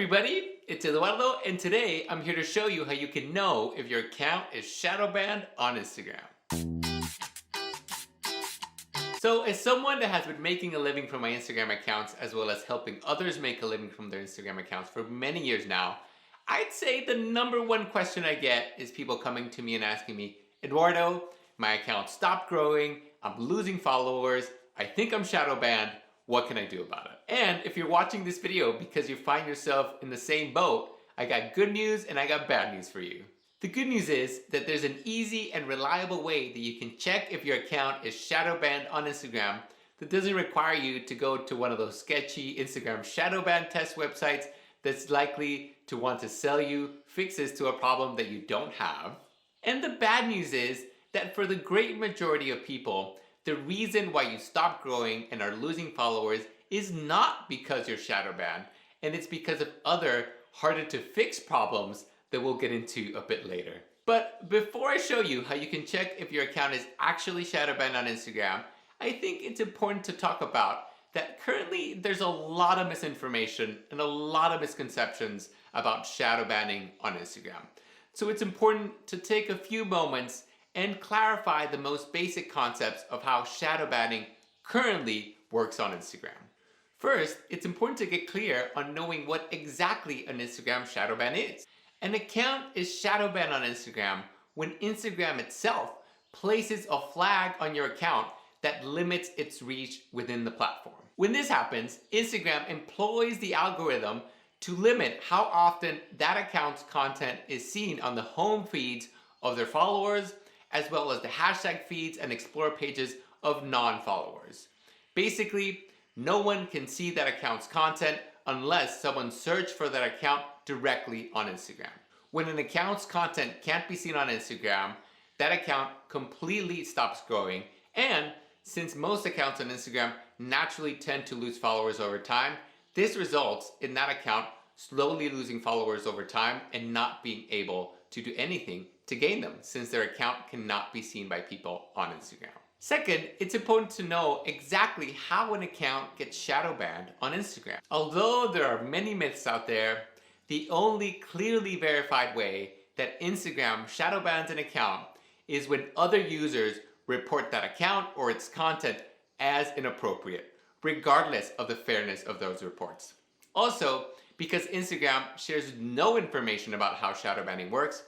everybody, it's Eduardo, and today I'm here to show you how you can know if your account is shadow banned on Instagram. So as someone that has been making a living from my Instagram accounts as well as helping others make a living from their Instagram accounts for many years now, I'd say the number one question I get is people coming to me and asking me, Eduardo, my account stopped growing, I'm losing followers, I think I'm shadow banned. What can I do about it? And if you're watching this video because you find yourself in the same boat, I got good news and I got bad news for you. The good news is that there's an easy and reliable way that you can check if your account is shadow banned on Instagram that doesn't require you to go to one of those sketchy Instagram shadow ban test websites that's likely to want to sell you fixes to a problem that you don't have. And the bad news is that for the great majority of people, the reason why you stop growing and are losing followers is not because you're shadow banned, and it's because of other harder to fix problems that we'll get into a bit later. But before I show you how you can check if your account is actually shadow banned on Instagram, I think it's important to talk about that currently there's a lot of misinformation and a lot of misconceptions about shadow banning on Instagram. So it's important to take a few moments and clarify the most basic concepts of how shadow banning currently works on Instagram. First, it's important to get clear on knowing what exactly an Instagram shadow ban is. An account is shadow banned on Instagram when Instagram itself places a flag on your account that limits its reach within the platform. When this happens, Instagram employs the algorithm to limit how often that account's content is seen on the home feeds of their followers, as well as the hashtag feeds and explore pages of non-followers. Basically, no one can see that account's content unless someone searched for that account directly on Instagram. When an account's content can't be seen on Instagram, that account completely stops growing, and since most accounts on Instagram naturally tend to lose followers over time, this results in that account slowly losing followers over time and not being able to do anything to gain them, since their account cannot be seen by people on Instagram. Second, it's important to know exactly how an account gets shadow banned on Instagram. Although there are many myths out there, the only clearly verified way that Instagram shadow bans an account is when other users report that account or its content as inappropriate, regardless of the fairness of those reports. Also, because Instagram shares no information about how shadow banning works,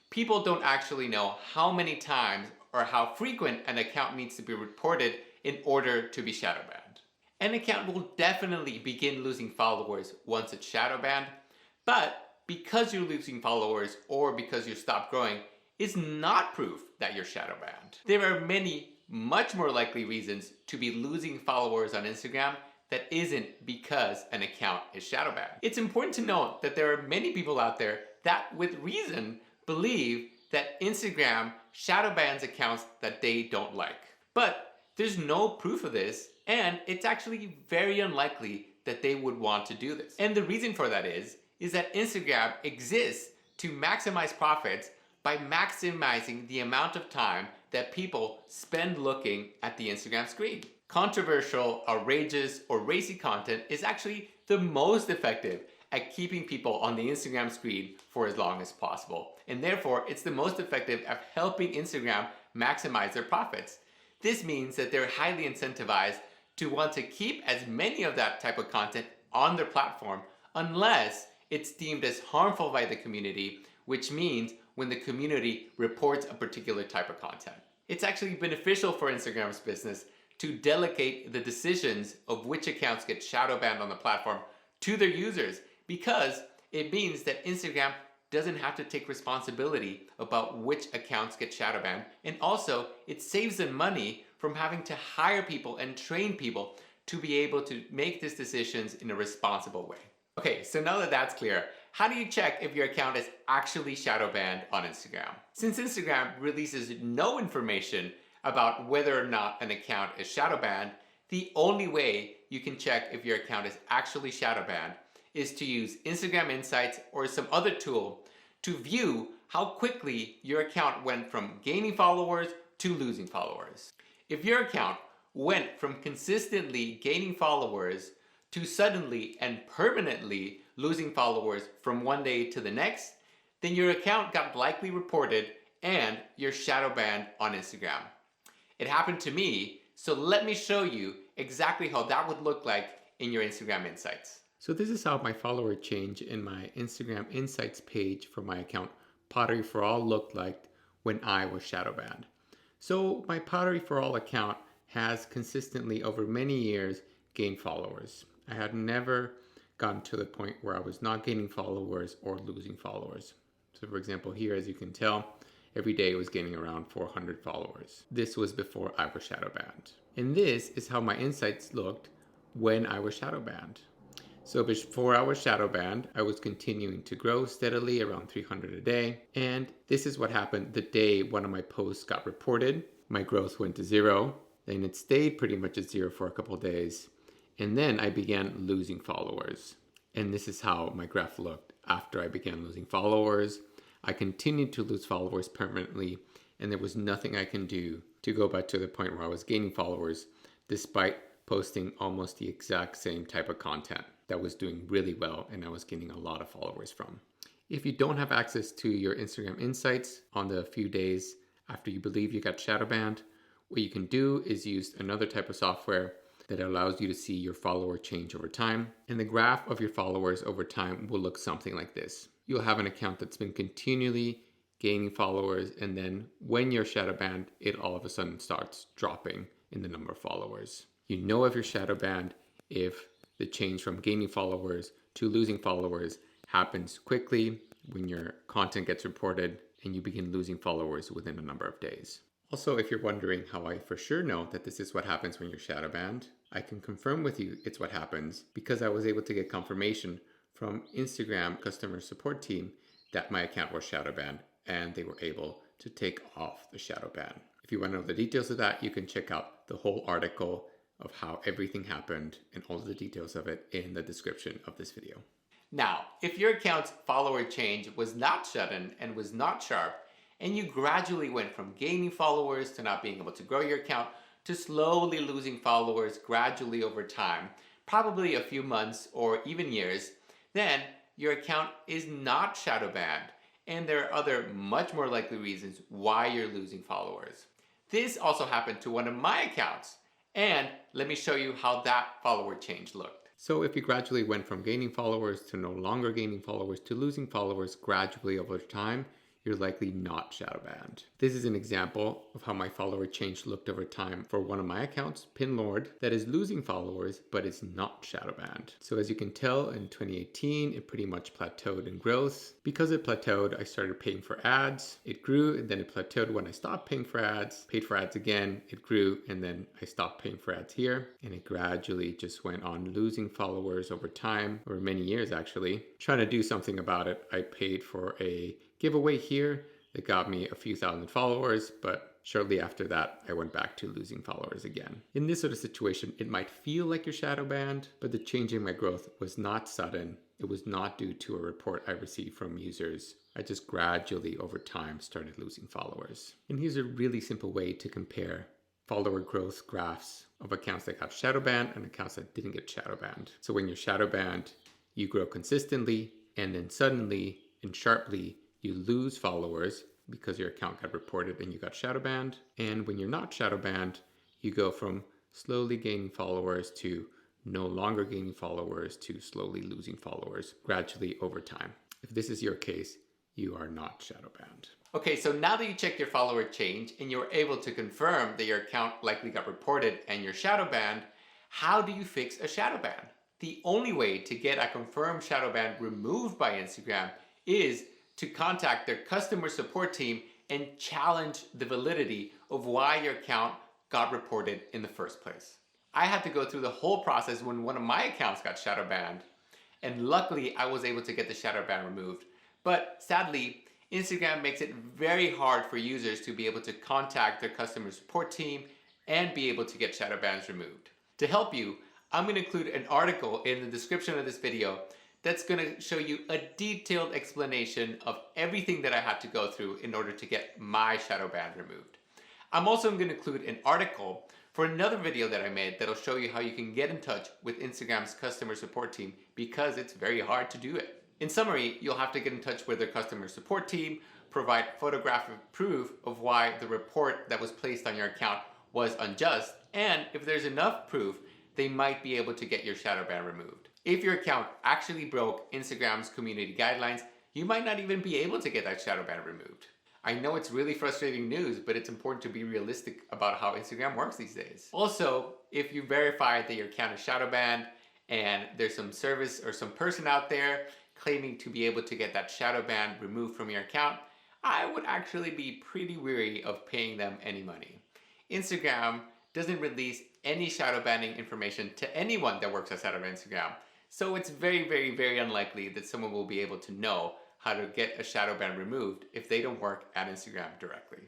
people don't actually know how many times or how frequent an account needs to be reported in order to be shadow banned. An account will definitely begin losing followers once it's shadow banned, but because you're losing followers or because you stop growing is not proof that you're shadow banned. There are many, much more likely reasons to be losing followers on Instagram that isn't because an account is shadow banned. It's important to note that there are many people out there that, with reason, believe that Instagram shadow bans accounts that they don't like. But there's no proof of this, and it's actually very unlikely that they would want to do this. And the reason for that is that Instagram exists to maximize profits by maximizing the amount of time that people spend looking at the Instagram screen. Controversial, outrageous, or racy content is actually the most effective at keeping people on the Instagram screen for as long as possible. And therefore, it's the most effective at helping Instagram maximize their profits. This means that they're highly incentivized to want to keep as many of that type of content on their platform unless it's deemed as harmful by the community, which means when the community reports a particular type of content. It's actually beneficial for Instagram's business to delegate the decisions of which accounts get shadow banned on the platform to their users, because it means that Instagram doesn't have to take responsibility about which accounts get shadow banned, and also it saves them money from having to hire people and train people to be able to make these decisions in a responsible way. Okay, so now that that's clear, how do you check if your account is actually shadow banned on Instagram? Since Instagram releases no information about whether or not an account is shadow banned, the only way you can check if your account is actually shadow banned is to use Instagram Insights or some other tool to view how quickly your account went from gaining followers to losing followers. If your account went from consistently gaining followers to suddenly and permanently losing followers from one day to the next, then your account got likely reported and you're shadow banned on Instagram. It happened to me, so let me show you exactly how that would look like in your Instagram Insights. So this is how my follower change in my Instagram Insights page for my account Pottery for All looked like when I was shadow banned. So my Pottery for All account has consistently over many years gained followers. I had never gotten to the point where I was not gaining followers or losing followers. So for example, here, as you can tell, every day it was gaining around 400 followers. This was before I was shadow banned. And this is how my insights looked when I was shadow banned. So before I was shadow banned, I was continuing to grow steadily around 300 a day. And this is what happened the day one of my posts got reported. My growth went to 0. Then it stayed pretty much at 0 for a couple of days. And then I began losing followers. And this is how my graph looked after I began losing followers. I continued to lose followers permanently, and there was nothing I can do to go back to the point where I was gaining followers, despite posting almost the exact same type of content that was doing really well and I was gaining a lot of followers from. If you don't have access to your Instagram Insights on the few days after you believe you got shadow banned, what you can do is use another type of software that allows you to see your follower change over time. And the graph of your followers over time will look something like this. You'll have an account that's been continually gaining followers, and then when you're shadow banned, it all of a sudden starts dropping in the number of followers. You know if you're shadow banned if the change from gaining followers to losing followers happens quickly when your content gets reported and you begin losing followers within a number of days. Also, if you're wondering how I for sure know that this is what happens when you're shadow banned, I can confirm with you it's what happens because I was able to get confirmation from Instagram customer support team that my account was shadow banned and they were able to take off the shadow ban. If you want to know the details of that, you can check out the whole article of how everything happened and all of the details of it in the description of this video. Now, if your account's follower change was not sudden and was not sharp, and you gradually went from gaining followers to not being able to grow your account to slowly losing followers gradually over time, probably a few months or even years, then your account is not shadow banned, and there are other much more likely reasons why you're losing followers. This also happened to one of my accounts, and let me show you how that follower change looked. So if you gradually went from gaining followers to no longer gaining followers to losing followers gradually over time, you're likely not shadow banned. This is an example of how my follower change looked over time for one of my accounts, Pinlord, that is losing followers, but is not shadow banned. So as you can tell, in 2018, it pretty much plateaued in growth. Because it plateaued, I started paying for ads. It grew, and then it plateaued when I stopped paying for ads, paid for ads again, it grew, and then I stopped paying for ads here. And it gradually just went on losing followers over time, over many years actually. Trying to do something about it, I paid for a giveaway here that got me a few thousand followers, but shortly after that, I went back to losing followers again. In this sort of situation, it might feel like you're shadow banned, but the change in my growth was not sudden. It was not due to a report I received from users. I just gradually over time started losing followers. And here's a really simple way to compare follower growth graphs of accounts that got shadow banned and accounts that didn't get shadow banned. So when you're shadow banned, you grow consistently, and then suddenly and sharply, you lose followers because your account got reported and you got shadow banned. And when you're not shadow banned, you go from slowly gaining followers to no longer gaining followers to slowly losing followers gradually over time. If this is your case, you are not shadow banned. Okay, so now that you checked your follower change and you were able to confirm that your account likely got reported and you're shadow banned, how do you fix a shadow ban? The only way to get a confirmed shadow ban removed by Instagram is to contact their customer support team and challenge the validity of why your account got reported in the first place. I had to go through the whole process when one of my accounts got shadow banned, and luckily I was able to get the shadow ban removed. But sadly, Instagram makes it very hard for users to be able to contact their customer support team and be able to get shadow bans removed. To help you, I'm going to include an article in the description of this video that's going to show you a detailed explanation of everything that I had to go through in order to get my shadow ban removed. I'm also going to include an article for another video that I made that'll show you how you can get in touch with Instagram's customer support team because it's very hard to do it. In summary, you'll have to get in touch with their customer support team, provide photographic proof of why the report that was placed on your account was unjust, and if there's enough proof, they might be able to get your shadow ban removed. If your account actually broke Instagram's community guidelines, you might not even be able to get that shadow ban removed. I know it's really frustrating news, but it's important to be realistic about how Instagram works these days. Also, if you verify that your account is shadow banned and there's some service or some person out there claiming to be able to get that shadow ban removed from your account, I would actually be pretty weary of paying them any money. Instagram doesn't release any shadow banning information to anyone that works outside of Instagram, so it's very, very, very unlikely that someone will be able to know how to get a shadow ban removed if they don't work at Instagram directly.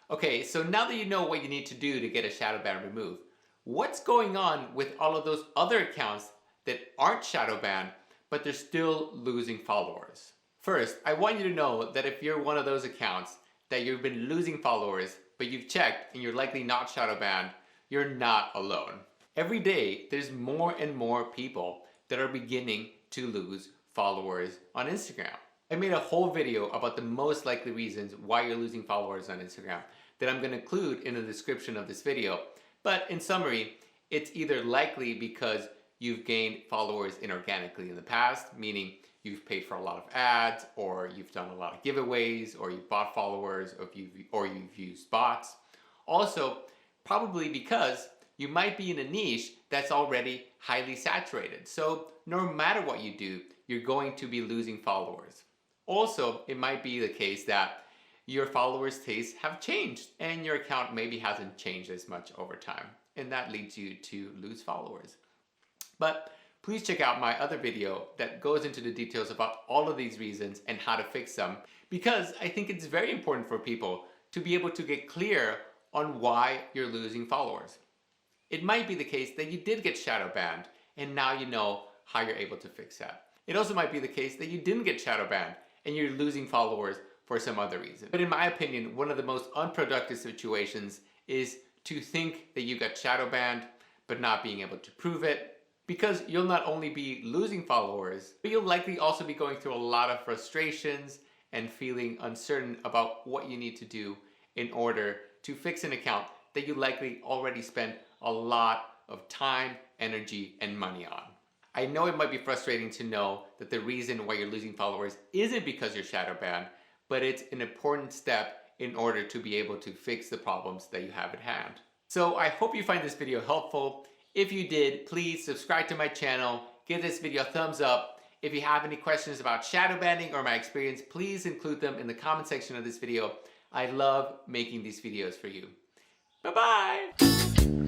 Okay, so now that you know what you need to do to get a shadow ban removed, what's going on with all of those other accounts that aren't shadow banned, but they're still losing followers? First, I want you to know that if you're one of those accounts that you've been losing followers, but you've checked and you're likely not shadow banned, you're not alone. Every day, there's more and more people that are beginning to lose followers on Instagram. I made a whole video about the most likely reasons why you're losing followers on Instagram that I'm going to include in the description of this video. But in summary, it's either likely because you've gained followers inorganically in the past, meaning you've paid for a lot of ads, or you've done a lot of giveaways, or you've bought followers, or you've used bots. Also, probably because you might be in a niche that's already highly saturated. So no matter what you do, you're going to be losing followers. Also, it might be the case that your followers' tastes have changed and your account maybe hasn't changed as much over time, and that leads you to lose followers. But please check out my other video that goes into the details about all of these reasons and how to fix them, because I think it's very important for people to be able to get clear on why you're losing followers. It might be the case that you did get shadow banned and now you know how you're able to fix that. It also might be the case that you didn't get shadow banned and you're losing followers for some other reason. But in my opinion, one of the most unproductive situations is to think that you got shadow banned but not being able to prove it, because you'll not only be losing followers, but you'll likely also be going through a lot of frustrations and feeling uncertain about what you need to do in order to fix an account that you likely already spent a lot of time, energy, and money on. I know it might be frustrating to know that the reason why you're losing followers isn't because you're shadow banned, but it's an important step in order to be able to fix the problems that you have at hand. So I hope you find this video helpful. If you did, please subscribe to my channel, give this video a thumbs up. If you have any questions about shadow banning or my experience, please include them in the comment section of this video. I love making these videos for you. Bye-bye!